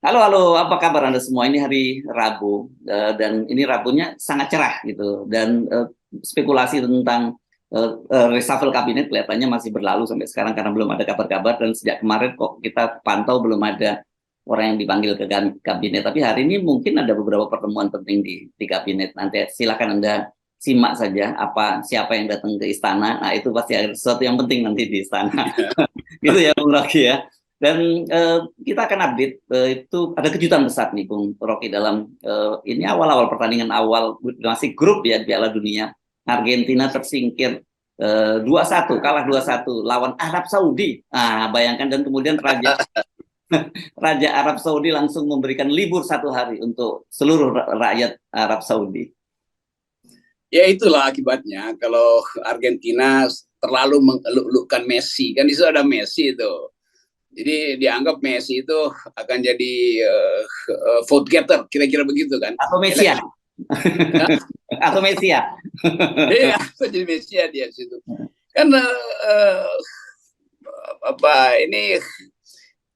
Halo, halo, apa kabar Anda semua? Ini hari Rabu, dan ini Rabunya sangat cerah gitu. Dan spekulasi tentang reshuffle kabinet kelihatannya masih berlalu sampai sekarang karena belum ada kabar-kabar. Dan sejak kemarin kok kita pantau belum ada orang yang dipanggil ke kabinet. Tapi hari ini mungkin ada beberapa pertemuan penting di kabinet. Nanti silakan Anda simak saja siapa yang datang ke istana. Nah, itu pasti ada sesuatu yang penting nanti di istana. Gitu ya, Bung Rocky ya. Dan kita akan update, itu ada kejutan besar nih Bung Rocky dalam ini awal-awal pertandingan awal masih grup ya Piala Dunia. Argentina tersingkir 2-1, kalah 2-1 lawan Arab Saudi. Nah, bayangkan, dan kemudian Raja Arab Saudi langsung memberikan libur 1 hari untuk seluruh rakyat Arab Saudi. Ya itulah akibatnya kalau Argentina terlalu mengeluk-elukkan Messi, kan di situ ada Messi itu. Jadi dianggap Messi itu akan jadi vote getter, kira-kira begitu kan. Atau Mesia. Atau Mesia. Iya, jadi Messi dia situ. Kan ini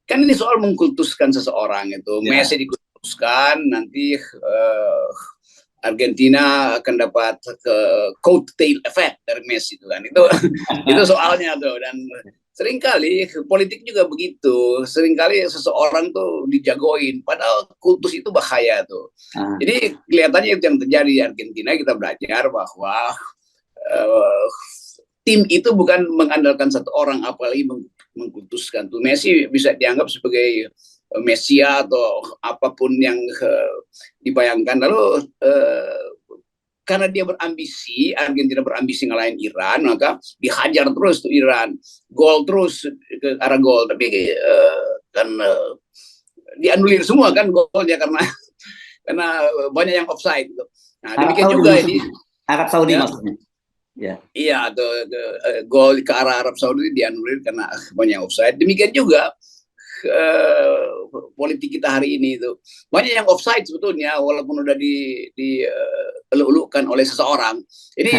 kan ini soal mengkultuskan seseorang itu. Ya. Messi dikultuskan, nanti Argentina akan dapat coattail effect dari Messi itu kan. Itu soalnya tuh. Dan seringkali politik juga begitu. Seringkali seseorang tuh dijagoin, padahal kultus itu bahaya tuh. Jadi kelihatannya itu yang terjadi di Argentina. Kita belajar bahwa tim itu bukan mengandalkan satu orang, apalagi mengkultuskan tuh. Messi bisa dianggap sebagai Mesia atau apapun yang dibayangkan. Lalu karena dia berambisi, Argentina berambisi ngalahin Iran, maka dihajar terus tuh Iran, gol terus ke arah gol, tapi kan dianulir semua kan golnya karena banyak yang offside. Nah, demikian juga ini Arab Saudi ya, maksudnya. Ya. Iya, gol ke arah Arab Saudi dianulir karena banyak yang offside. Demikian juga politik kita hari ini itu banyak yang offside sebetulnya, walaupun udah dieluk-elukkan oleh seseorang. Jadi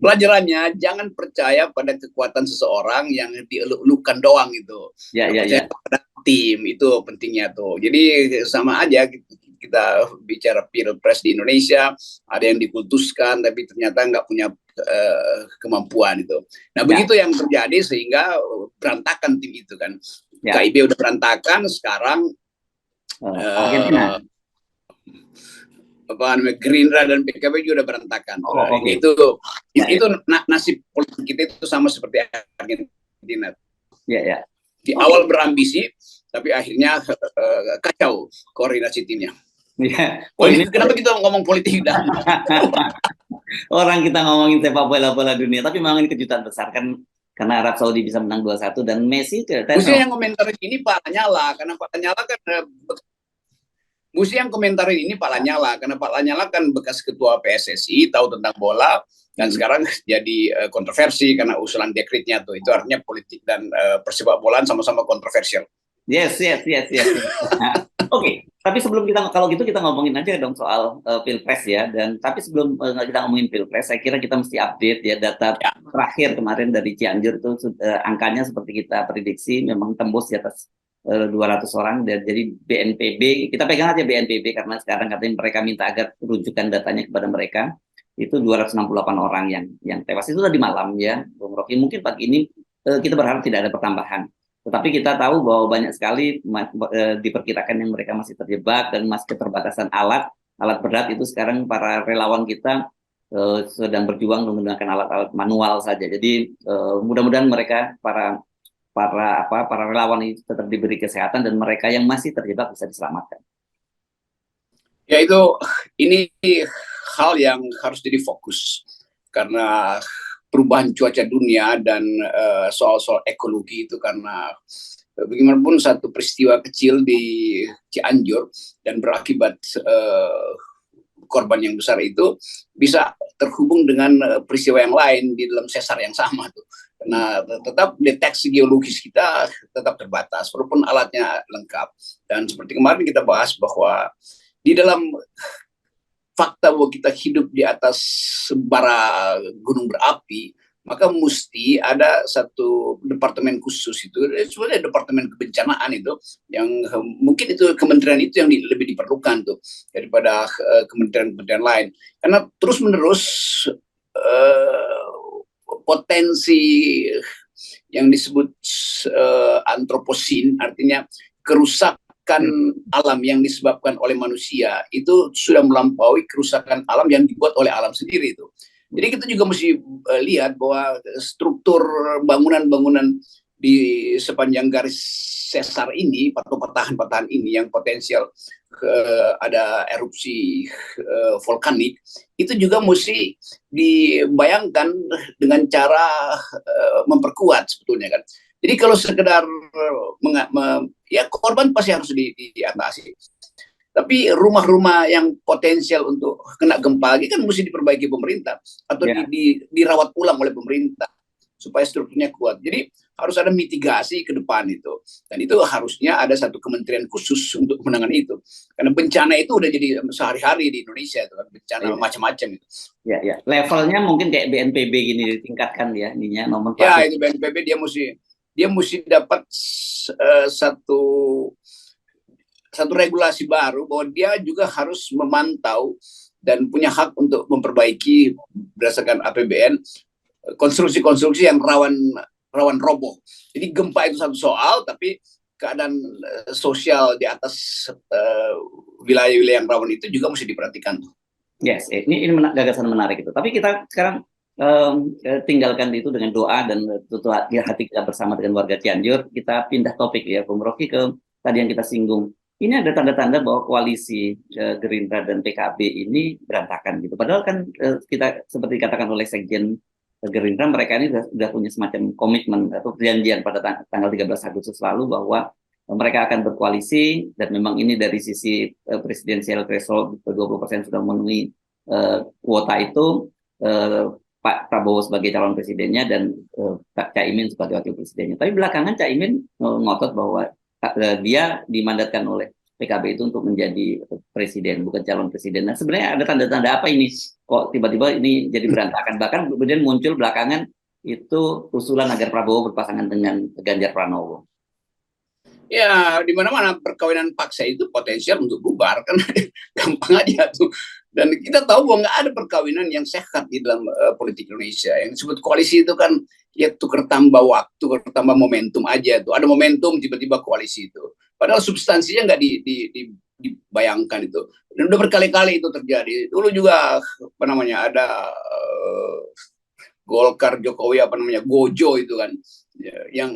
pelajarannya jangan percaya pada kekuatan seseorang yang dieluk-elukkan doang itu. Percaya pada tim, itu pentingnya tuh. Jadi sama aja kita bicara pilpres di Indonesia, ada yang dikultuskan tapi ternyata nggak punya kemampuan itu. Nah, begitu yang terjadi sehingga berantakan tim itu kan. KIB udah berantakan, sekarang Argentina. Gerindra dan PKB juga udah berantakan. Itu nasib politik kita itu sama seperti Argentina. Di awal berambisi, tapi akhirnya kacau koordinasi timnya. Kenapa kita ngomong politik? Orang kita ngomongin sepak bola dunia, tapi memang ini kejutan besar kan, karena Arab Saudi bisa menang 2-1 dan Messi Mesti yang komentarin ini Pak Lanyala, karena Pak Lanyala kan Pak Lanyala, karena Pak Lanyala kan bekas ketua PSSI, tahu tentang bola, dan sekarang jadi kontroversi karena usulan dekretnya tuh. Itu artinya politik dan persepak bolaan sama-sama kontroversial. Yes. Oke, tapi sebelum kalau gitu kita ngomongin aja dong soal pilpres ya. Dan tapi sebelum kita ngomongin pilpres, saya kira kita mesti update ya data terakhir kemarin dari Cianjur itu, angkanya seperti kita prediksi memang tembus di atas 200 orang. Dan jadi BNPB, kita pegang aja BNPB karena sekarang katanya mereka minta agar rujukan datanya kepada mereka. Itu 268 orang yang tewas. Itu tadi malam ya, Bung Rocky. Mungkin pagi ini kita berharap tidak ada pertambahan. Tetapi kita tahu bahwa banyak sekali diperkirakan yang mereka masih terjebak dan masih keterbatasan alat berat. Itu sekarang para relawan kita sedang berjuang menggunakan alat-alat manual saja. Jadi mudah-mudahan mereka para relawan itu tetap diberi kesehatan dan mereka yang masih terjebak bisa diselamatkan. Ya, ini hal yang harus jadi fokus karena perubahan cuaca dunia dan soal-soal ekologi itu, karena bagaimanapun satu peristiwa kecil di Cianjur dan berakibat korban yang besar itu bisa terhubung dengan peristiwa yang lain di dalam sesar yang sama tuh. Karena tetap deteksi geologis kita tetap terbatas walaupun alatnya lengkap. Dan seperti kemarin kita bahas bahwa di dalam fakta bahwa kita hidup di atas bara gunung berapi, maka mesti ada satu departemen khusus itu, sebenarnya departemen kebencanaan itu, yang mungkin itu kementerian itu yang lebih diperlukan tuh daripada kementerian-kementerian lain, karena terus menerus potensi yang disebut antroposin, artinya kerusakan alam yang disebabkan oleh manusia itu sudah melampaui kerusakan alam yang dibuat oleh alam sendiri itu. Jadi kita juga mesti lihat bahwa struktur bangunan-bangunan di sepanjang garis sesar ini atau patahan-patahan ini yang potensial ada erupsi vulkanik, itu juga mesti dibayangkan dengan cara memperkuat sebetulnya kan. Jadi kalau sekedar ya korban pasti harus diatasi. Tapi rumah-rumah yang potensial untuk kena gempa lagi kan mesti diperbaiki pemerintah atau dirawat ulang oleh pemerintah supaya strukturnya kuat. Jadi harus ada mitigasi ke depan itu. Dan itu harusnya ada satu kementerian khusus untuk menangani itu. Karena bencana itu udah jadi sehari-hari di Indonesia itu kan, bencana macam-macam itu. Ya. Levelnya mungkin kayak BNPB gini ditingkatkan ya, ininya nomenklatur. Ya, itu BNPB dia mesti dapat satu regulasi baru bahwa dia juga harus memantau dan punya hak untuk memperbaiki berdasarkan APBN konstruksi-konstruksi yang rawan roboh. Jadi gempa itu satu soal, tapi keadaan sosial di atas wilayah-wilayah yang rawan itu juga mesti diperhatikan. Yes, ini gagasan menarik itu. Tapi kita sekarang tinggalkan itu dengan doa dan tutup hati kita bersama dengan warga Cianjur. Kita pindah topik ya, Bung Rocky, ke tadi yang kita singgung. Ini ada tanda-tanda bahwa koalisi Gerindra dan PKB ini berantakan gitu. Padahal kan kita seperti dikatakan oleh Sekjen Gerindra, mereka ini sudah punya semacam komitmen atau perjanjian pada tanggal 13 Agustus lalu bahwa mereka akan berkoalisi, dan memang ini dari sisi presidensial threshold 20% sudah memenuhi kuota itu, Pak Prabowo sebagai calon presidennya dan Pak Caimin sebagai wakil presidennya. Tapi belakangan Caimin ngotot bahwa dia dimandatkan oleh PKB itu untuk menjadi presiden, bukan calon presiden. Nah, sebenarnya ada tanda-tanda apa ini? Kok tiba-tiba ini jadi berantakan? Bahkan kemudian muncul belakangan itu usulan agar Prabowo berpasangan dengan Ganjar Pranowo. Ya, di mana-mana perkawinan paksa itu potensial untuk bubar, kan gampang aja tuh. Dan kita tahu bahwa nggak ada perkawinan yang sehat di dalam politik Indonesia. Yang disebut koalisi itu kan ya tukar tambah waktu, tukar tambah momentum aja tuh. Ada momentum tiba-tiba koalisi itu. Padahal substansinya nggak dibayangkan itu. Dan udah berkali-kali itu terjadi. Dulu juga apa namanya ada Golkar Jokowi Gojo itu kan, yang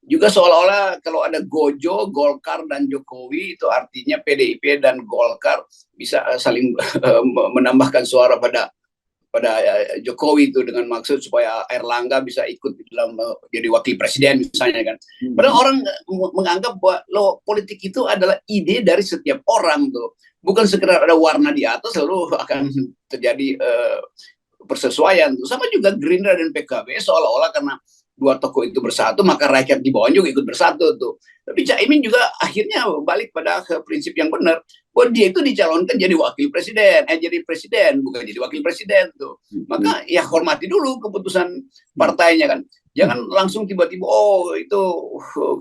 juga seolah-olah kalau ada Gojo, Golkar dan Jokowi itu artinya PDIP dan Golkar bisa saling menambahkan suara pada Jokowi itu dengan maksud supaya Erlangga bisa ikut di dalam jadi wakil presiden misalnya kan. Padahal orang menganggap bahwa politik itu adalah ide dari setiap orang tuh, bukan sekedar ada warna di atas lalu akan terjadi persesuaian tuh. Sama juga Gerindra dan PKB seolah-olah karena dua tokoh itu bersatu maka rakyat di bawah juga ikut bersatu tuh. Tapi Caimin juga akhirnya balik pada prinsip yang benar bahwa dia itu dicalonkan jadi wakil presiden, jadi presiden bukan jadi wakil presiden tuh. Maka ya hormati dulu keputusan partainya kan. Jangan langsung tiba-tiba itu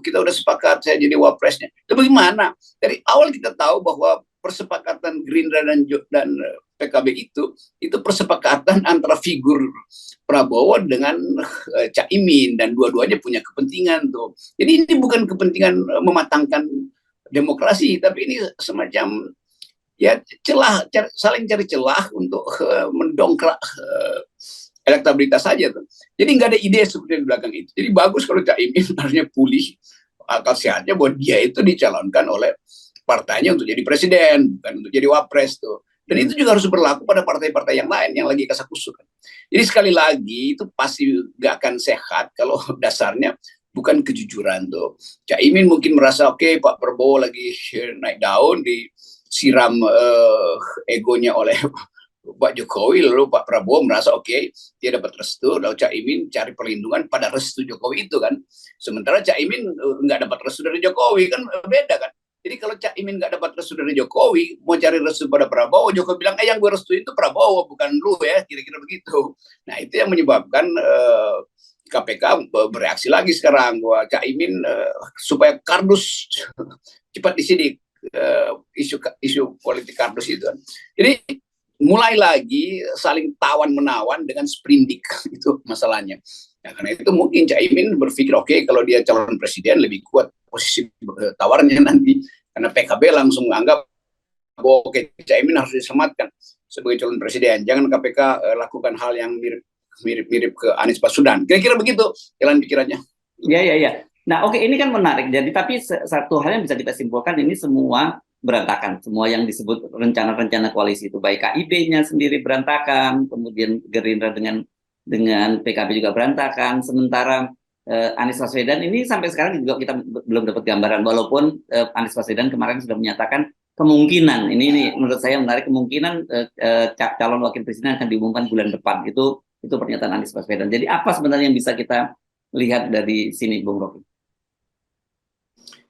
kita udah sepakat saya jadi wapresnya. Itu bagaimana? Dari awal kita tahu bahwa persepakatan Gerindra dan PKB itu persepakatan antara figur Prabowo dengan Caimin dan dua-duanya punya kepentingan tuh. Jadi ini bukan kepentingan mematangkan demokrasi, tapi ini semacam ya saling cari celah untuk mendongkrak elektabilitas saja tuh. Jadi nggak ada ide seperti di belakang itu. Jadi bagus kalau Caimin harusnya pulih akal sehatnya bahwa dia itu dicalonkan oleh partainya untuk jadi presiden, bukan untuk jadi wapres tuh. Dan itu juga harus berlaku pada partai-partai yang lain yang lagi kasakusuk. Jadi sekali lagi itu pasti gak akan sehat kalau dasarnya bukan kejujuran tuh. Caimin mungkin merasa oke, Pak Prabowo lagi naik daun, disiram egonya oleh Pak Jokowi, lalu Pak Prabowo merasa oke, dia dapat restu, lalu Caimin cari perlindungan pada restu Jokowi itu kan. Sementara Caimin nggak dapat restu dari Jokowi kan, beda kan. Jadi kalau Cak Imin nggak dapat restu dari Jokowi, mau cari restu pada Prabowo, Jokowi bilang, yang gue restuin itu Prabowo, bukan lu ya, kira-kira begitu. Nah itu yang menyebabkan KPK bereaksi lagi sekarang bahwa Cak Imin supaya kardus cepat disidik, isu politik kardus itu. Jadi mulai lagi saling tawan menawan dengan sprindik itu masalahnya. Nah, karena itu mungkin Cak Imin berpikir oke, kalau dia calon presiden lebih kuat posisi tawarnya nanti, karena PKB langsung menganggap bahwa oke, Cak Imin harus diselamatkan sebagai calon presiden. Jangan KPK lakukan hal yang mirip ke Anies Baswedan. Kira-kira begitu jalan pikirannya. Ya. Nah, oke, ini kan menarik. Jadi, tapi satu hal yang bisa kita simpulkan, ini semua berantakan. Semua yang disebut rencana-rencana koalisi itu, baik KIB-nya sendiri berantakan, kemudian Gerindra dengan PKB juga berantakan. Sementara Anies Baswedan ini sampai sekarang juga kita belum dapat gambaran. Walaupun Anies Baswedan kemarin sudah menyatakan kemungkinan, ini menurut saya menarik, kemungkinan calon wakil presiden akan diumumkan bulan depan. Itu pernyataan Anies Baswedan. Jadi apa sebenarnya yang bisa kita lihat dari sini, Bung Rocky?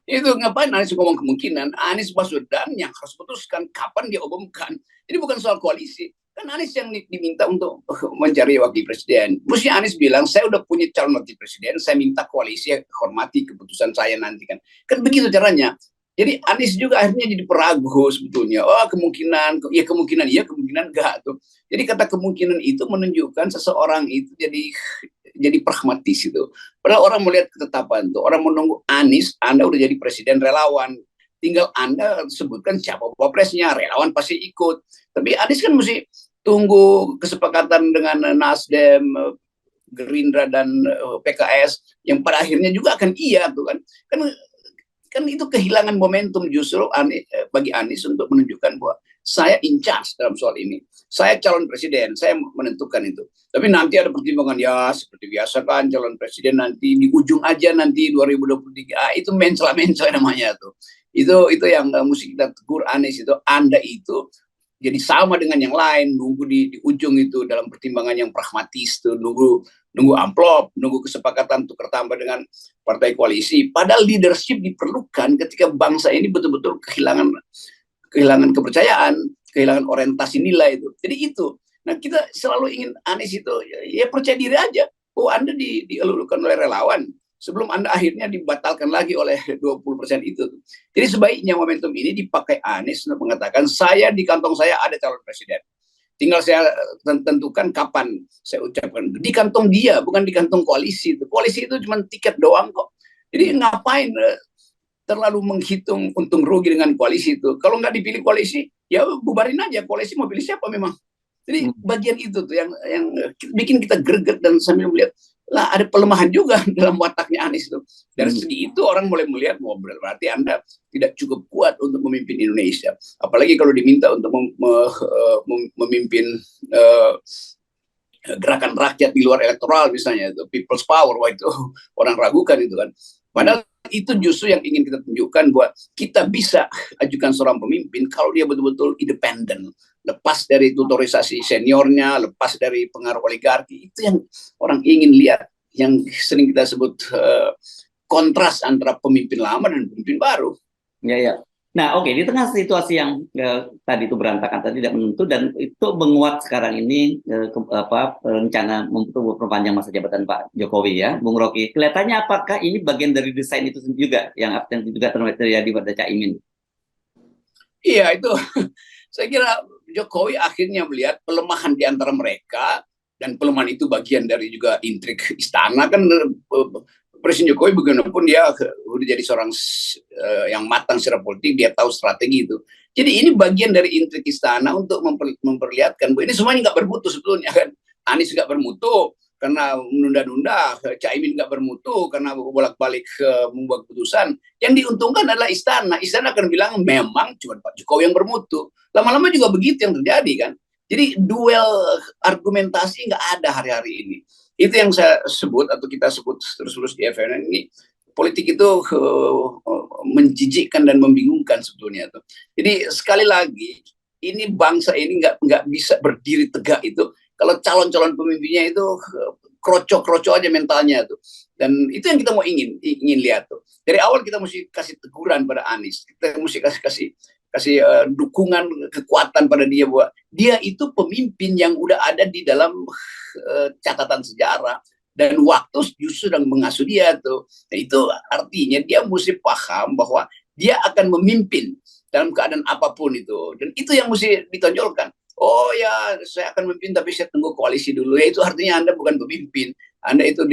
Itu ngapain Anies ngomong kemungkinan? Anies Baswedan yang harus putuskan kapan dia umumkan. Ini bukan soal koalisi. Kan Anies yang diminta untuk mencari wakil presiden. Mesti Anies bilang, saya udah punya calon wakil presiden, saya minta koalisi hormati keputusan saya nanti kan. Kan begitu caranya. Jadi Anies juga akhirnya jadi peragu sebetulnya. Oh kemungkinan, ya kemungkinan iya, kemungkinan enggak tuh. Jadi kata kemungkinan itu menunjukkan seseorang itu jadi pragmatis itu. Padahal orang melihat ketetapan tuh, orang menunggu Anies, Anda udah jadi presiden relawan, tinggal Anda sebutkan siapa wapresnya, relawan pasti ikut. Tapi Anies kan mesti tunggu kesepakatan dengan Nasdem, Gerindra dan PKS yang pada akhirnya juga akan iya tuh kan. Kan itu kehilangan momentum justru bagi Anies untuk menunjukkan bahwa saya in charge dalam soal ini. Saya calon presiden, saya menentukan itu. Tapi nanti ada pertimbangan, ya seperti biasa kan calon presiden nanti di ujung aja nanti 2023. Itu mencela-mencela namanya tuh. Itu yang mesti kita tegur Anies itu. Anda itu jadi sama dengan yang lain, nunggu di ujung itu dalam pertimbangan yang pragmatis tuh, nunggu amplop, nunggu kesepakatan untuk bertambah dengan partai koalisi. Padahal leadership diperlukan ketika bangsa ini betul-betul kehilangan kepercayaan, kehilangan orientasi nilai itu. Jadi itu. Nah kita selalu ingin Anies itu ya percaya diri aja. Oh Anda dielulukan oleh relawan sebelum Anda akhirnya dibatalkan lagi oleh 20% itu. Jadi sebaiknya momentum ini dipakai Anies untuk mengatakan saya di kantong saya ada calon presiden. Tinggal saya tentukan kapan saya ucapkan. Di kantong dia, bukan di kantong koalisi. Koalisi itu cuma tiket doang kok. Jadi ngapain terlalu menghitung untung rugi dengan koalisi itu. Kalau nggak dipilih koalisi, ya bubarin aja. Koalisi mau pilih siapa memang. Jadi bagian itu tuh yang bikin kita greget dan sambil melihat, lah ada pelemahan juga dalam wataknya Anies itu. Dari segi itu orang mulai melihat, wah berarti Anda tidak cukup kuat untuk memimpin Indonesia. Apalagi kalau diminta untuk memimpin gerakan rakyat di luar elektoral misalnya, itu people's power, wah itu orang ragukan itu kan. Padahal itu justru yang ingin kita tunjukkan bahwa kita bisa ajukan seorang pemimpin kalau dia betul-betul independen, lepas dari tutorisasi seniornya, lepas dari pengaruh oligarki. Itu yang orang ingin lihat, yang sering kita sebut kontras antara pemimpin lama dan pemimpin baru. Ya. Nah, oke, di tengah situasi yang tadi itu berantakan, tadi tidak menentu, dan itu menguat sekarang ini rencana memperpanjang masa jabatan Pak Jokowi ya, Bung Rocky. Kelihatannya apakah ini bagian dari desain itu juga yang juga terjadi pada Cak Imin? Iya, itu saya kira Jokowi akhirnya melihat pelemahan di antara mereka, dan pelemahan itu bagian dari juga intrik istana kan. Presiden Jokowi bagaimanapun dia udah jadi seorang yang matang secara politik, dia tahu strategi itu. Jadi ini bagian dari intrik istana untuk memperlihatkan bahwa ini semuanya nggak bermutu sebetulnya kan. Anies nggak bermutu karena menunda-nunda, Cak Imin nggak bermutu karena bolak-balik membuat keputusan. Yang diuntungkan adalah istana. Istana akan bilang memang cuma Pak Jokowi yang bermutu. Lama-lama juga begitu yang terjadi kan. Jadi duel argumentasi nggak ada hari-hari ini. Itu yang saya sebut atau kita sebut terus-terus di FNN ini, politik itu menjijikkan dan membingungkan sebetulnya itu. Jadi sekali lagi ini bangsa ini nggak bisa berdiri tegak itu kalau calon-calon pemimpinnya itu kroco-kroco aja mentalnya tuh. Dan itu yang kita mau ingin lihat tuh. Dari awal kita mesti kasih teguran pada Anies, kita mesti kasih dukungan, kekuatan pada dia bahwa dia itu pemimpin yang udah ada di dalam catatan sejarah, dan waktu justru sedang mengasuh dia tuh. Nah, itu artinya dia mesti paham bahwa dia akan memimpin dalam keadaan apapun itu, dan itu yang mesti ditonjolkan. Oh ya, saya akan memimpin tapi saya tunggu koalisi dulu. Ya itu artinya Anda bukan pemimpin. Anda itu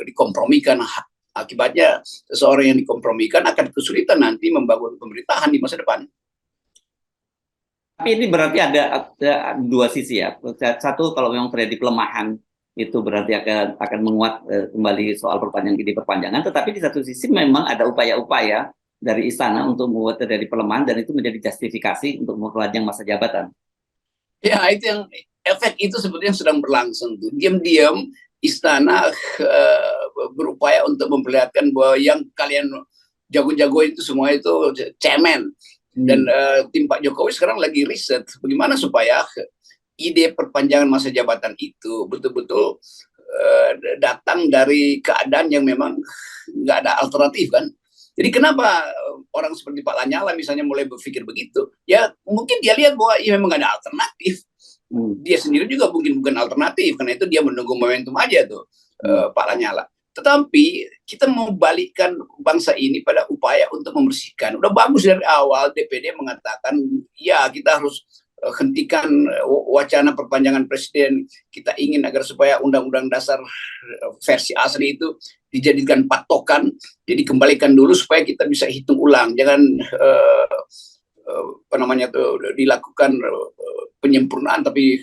dikompromikan. Akibatnya seseorang yang dikompromikan akan kesulitan nanti membangun pemerintahan di masa depan. Tapi ini berarti ada dua sisi ya. Satu, kalau memang terjadi pelemahan itu berarti akan menguat kembali soal perpanjangan. Tetapi di satu sisi memang ada upaya-upaya dari istana untuk membuat terjadi pelemahan, dan itu menjadi justifikasi untuk memperpanjang masa jabatan. Ya, itu yang efek itu sebetulnya sedang berlangsung tuh. Diam-diam istana berupaya untuk memperlihatkan bahwa yang kalian jago-jago itu semua itu cemen. Dan tim Pak Jokowi sekarang lagi riset bagaimana supaya ide perpanjangan masa jabatan itu betul-betul datang dari keadaan yang memang nggak ada alternatif kan. Jadi kenapa orang seperti Pak Lanyala misalnya mulai berpikir begitu? Ya mungkin dia lihat bahwa ya memang ada alternatif. Dia sendiri juga mungkin bukan alternatif, karena itu dia menunggu momentum aja tuh Pak Lanyala. Tetapi kita membalikkan bangsa ini pada upaya untuk membersihkan. Udah bagus dari awal DPD mengatakan ya kita harus hentikan wacana perpanjangan presiden. Kita ingin agar supaya undang-undang dasar versi asli itu dijadikan patokan, jadi kembalikan dulu supaya kita bisa hitung ulang, jangan dilakukan penyempurnaan tapi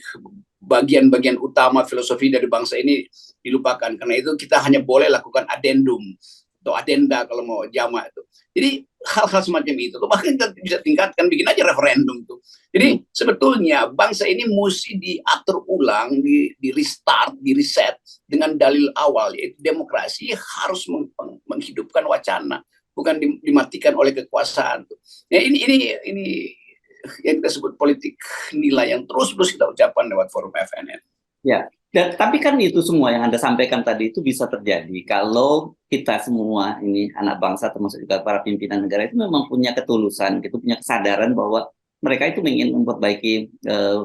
bagian-bagian utama filosofi dari bangsa ini dilupakan. Karena itu kita hanya boleh lakukan addendum atau adenda kalau mau jamak itu. Jadi hal-hal semacam itu tuh bahkan kita bisa tingkatkan, bikin aja referendum tuh. Jadi sebetulnya bangsa ini mesti diatur ulang, di restart, di reset dengan dalil awal, yaitu demokrasi harus menghidupkan wacana, bukan dimatikan oleh kekuasaan tuh. Ya ini yang kita sebut politik nilai yang terus kita ucapkan lewat forum FNN. Ya, tapi kan itu semua yang Anda sampaikan tadi itu bisa terjadi kalau kita semua ini anak bangsa, termasuk juga para pimpinan negara, itu memang punya ketulusan, gitu, punya kesadaran bahwa mereka itu ingin memperbaiki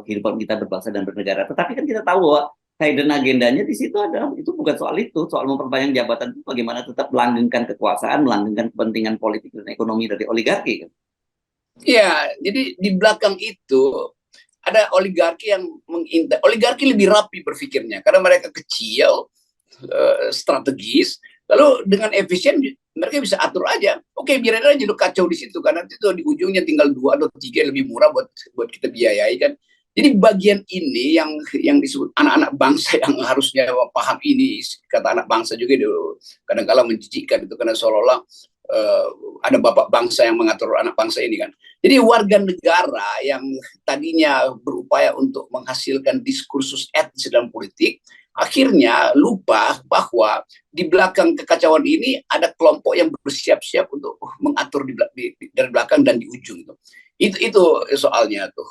kehidupan kita berbangsa dan bernegara. Tetapi kan kita tahu bahwa hidden agendanya di situ adalah itu bukan soal itu, soal memperpanjang jabatan itu bagaimana tetap melanggengkan kekuasaan, melanggengkan kepentingan politik dan ekonomi dari oligarki. Ya, jadi di belakang itu ada oligarki yang oligarki lebih rapi berpikirnya karena mereka kecil, strategis, lalu dengan efisien mereka bisa atur aja. Oke, biarin aja lu kacau di situ karena itu di ujungnya tinggal 2 atau 3 lebih murah buat kita biayai kan. Jadi bagian ini yang disebut anak-anak bangsa yang harusnya paham ini, kata anak bangsa juga kadang-kadang menjijikkan itu karena seolah-olah ada bapak bangsa yang mengatur anak bangsa ini kan. Jadi warga negara yang tadinya berupaya untuk menghasilkan diskursus etis dalam politik, akhirnya lupa bahwa di belakang kekacauan ini ada kelompok yang bersiap-siap untuk mengatur dari belakang dan di ujung itu soalnya tuh.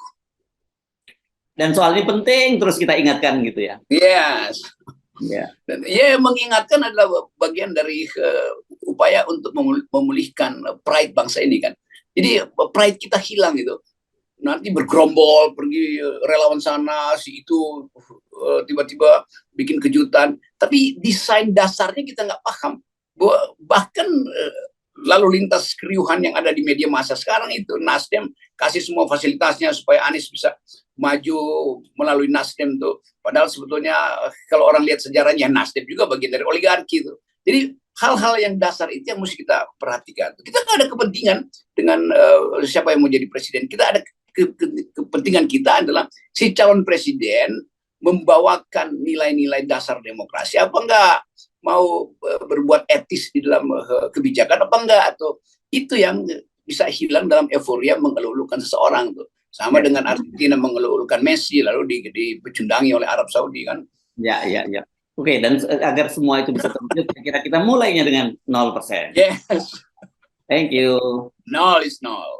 Dan soal ini penting terus kita ingatkan gitu ya. Yes. Yeah. Dan mengingatkan adalah bagian dari upaya untuk memulihkan pride bangsa ini kan. Jadi pride kita hilang gitu. Nanti bergerombol pergi relawan sana si itu tiba-tiba bikin kejutan. Tapi desain dasarnya kita nggak paham. Bahkan lalu lintas keriuhan yang ada di media massa sekarang itu Nasdem kasih semua fasilitasnya supaya Anies bisa maju melalui Nasdem tuh. Padahal sebetulnya kalau orang lihat sejarahnya Nasdem juga bagian dari oligarki tuh. Jadi hal-hal yang dasar itu yang mesti kita perhatikan. Kita nggak ada kepentingan dengan siapa yang mau jadi presiden. Kita ada kepentingan kita adalah si calon presiden membawakan nilai-nilai dasar demokrasi apa enggak, mau berbuat etis di dalam kebijakan apa enggak, atau itu yang bisa hilang dalam euforia mengeluh-elukan seseorang tuh. Sama dengan Argentina mengeluh-elukan Messi lalu dipecundangi oleh Arab Saudi kan. Ya. Oke, dan agar semua itu bisa terwujud, kira-kira kita mulainya dengan 0%. Yes. Thank you. 0 is 0.